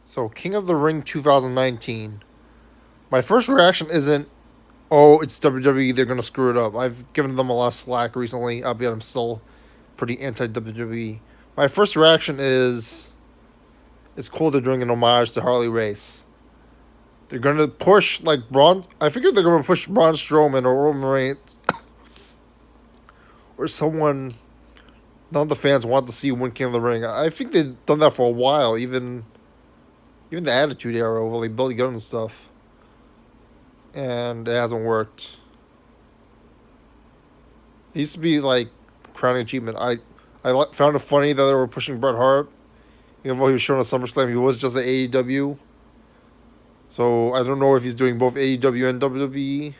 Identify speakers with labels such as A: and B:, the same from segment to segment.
A: So, King of the Ring 2019. My first reaction isn't, oh, it's WWE, they're going to screw it up. I've given them a lot of slack recently, albeit I'm still pretty anti WWE. My first reaction is, it's cool they're doing an homage to Harley Race. They're going to push, like, Braun. I figured they're going to push Braun Strowman or Roman Reigns or someone none of the fans want to see win King of the Ring. I think they've done that for a while, even the Attitude Era with like Billy Gunn and stuff, and it hasn't worked. It used to be like crowning achievement. I found it funny that they were pushing Bret Hart, even though he was shown at SummerSlam. He was just at AEW, so I don't know if he's doing both AEW and WWE.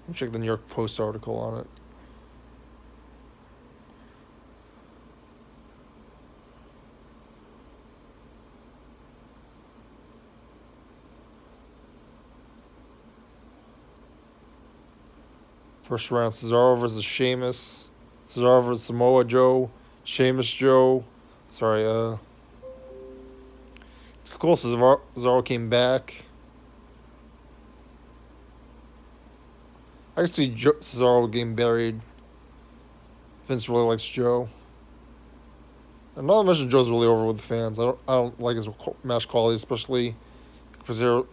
A: Let me check the New York Post article on it. First round: Cesaro versus Sheamus. Cesaro versus Samoa Joe. Sheamus Joe. Sorry, it's cool. Cesaro came back. I can see Cesaro getting buried. Vince really likes Joe. And not to mention Joe's really over with the fans. I don't like his match quality, especially in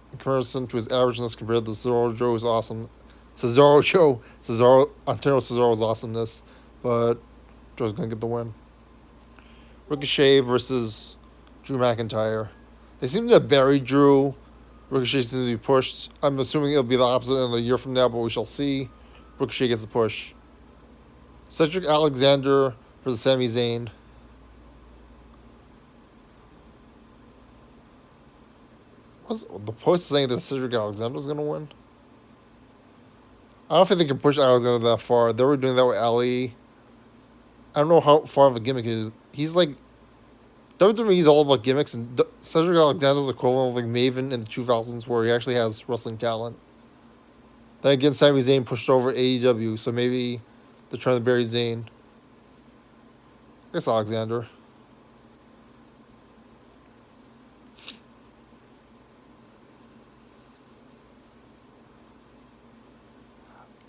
A: comparison to his averageness compared to Cesaro Joe's awesome. Ontario Cesaro's awesomeness, but Joe's gonna get the win. Ricochet versus Drew McIntyre. They seem to have buried Drew. Ricochet seems to be pushed. I'm assuming it'll be the opposite in a year from now, but we shall see. Ricochet gets the push. Cedric Alexander versus Sami Zayn. What's the post saying that Cedric Alexander's gonna win? I don't think they can push Alexander that far. They were doing that with Ali. I don't know how far of a gimmick he is. He's like WWE's all about gimmicks, and Cedric Alexander's equivalent of like Maven in the 2000s, where he actually has wrestling talent. Then again, Sami Zayn pushed over AEW, so maybe they're trying to bury Zayn. I guess Alexander.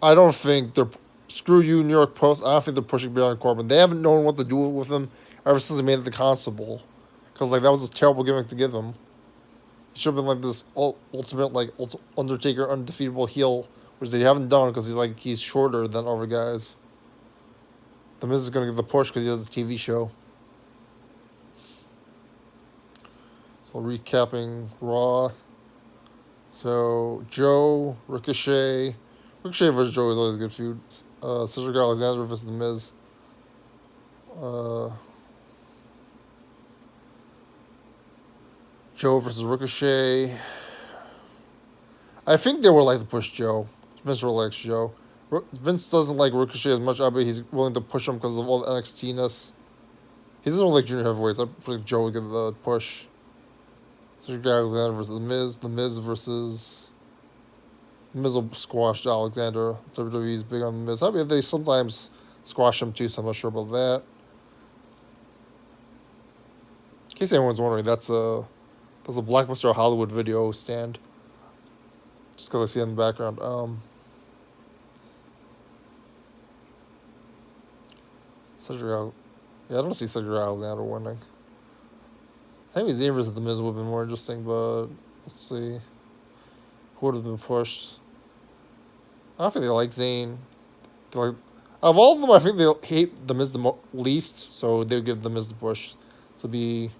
A: I don't think they're screw you, New York Post. I don't think they're pushing Baron Corbin. They haven't known what to do with him ever since they made it the Constable, because like that was a terrible gimmick to give him. He should have been like this ultimate like Undertaker undefeatable heel, which they haven't done because he's shorter than other guys. The Miz is gonna get the push because he has a TV show. So recapping Raw. So Joe, Ricochet versus Joe is always a good feud. Cedric Alexander versus The Miz. Uh, Joe versus Ricochet. I think they would like to push Joe. Vince really likes Joe. Vince doesn't like Ricochet as much. I bet he's willing to push him because of all the NXT-ness. He doesn't really like junior heavyweights. I think Joe would get the push. Cedric Alexander versus The Miz. The Miz versus... The Miz will squash Alexander. WWE's big on The Miz. I mean, they sometimes squash him too, so I'm not sure about that. In case anyone's wondering, that's a Blockbuster Hollywood video stand. Just because I see it in the background. Yeah, I don't see Cedric Alexander winning. I think Zayn versus The Miz would have been more interesting, but let's see. Who would have been pushed? I don't think they like Zayn. Like, of all of them, I think they hate The Miz the least, so they would give The Miz the push. So it'd be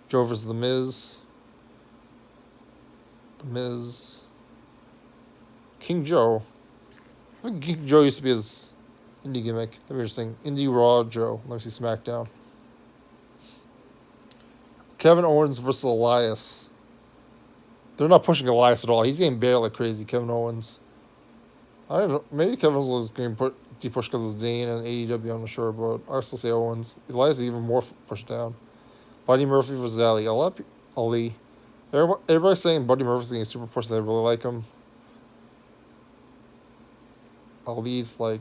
A: Joe versus The Miz. The Miz. King Joe. I think King Joe used to be his indie gimmick. That'd be interesting. Indie Raw Joe. Let me see SmackDown. Kevin Owens versus Elias. They're not pushing Elias at all. He's getting buried like crazy. Kevin Owens. I don't know. Maybe Kevin Owens is getting pushed because of Zayn and AEW. I'm not sure, but I still say Owens. Elias is even more pushed down. Buddy Murphy versus Ali. Ali. Everybody's saying Buddy Murphy's getting a super push. They really like him. Ali's like,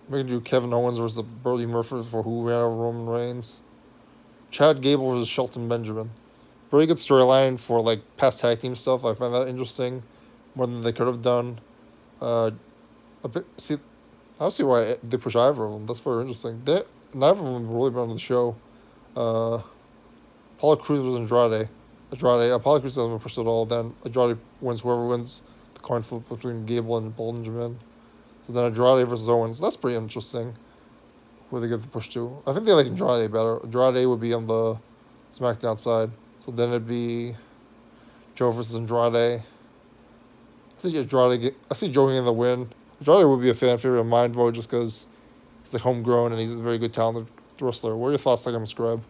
A: we're gonna do Kevin Owens versus Buddy Murphy for who ran over Roman Reigns. Chad Gable versus Shelton Benjamin. Very good storyline for like past tag team stuff. I find that interesting, more than they could have done. A bit. See, I don't see why they push either of them. That's very interesting. Neither of them really been on the show. Apollo Crews was Andrade. Apollo Crews doesn't push at all. Then Andrade wins. Whoever wins the coin flip between Gable and Benjamin. So then Andrade versus Owens. That's pretty interesting. Who they give the push to? I think they like Andrade better. Andrade would be on the SmackDown side. So then it'd be Joe versus Andrade. I see Joe getting the win. Andrade would be a fan favorite of mine, though, just because he's like homegrown and he's a very good talented wrestler. What are your thoughts, like, on Scrub?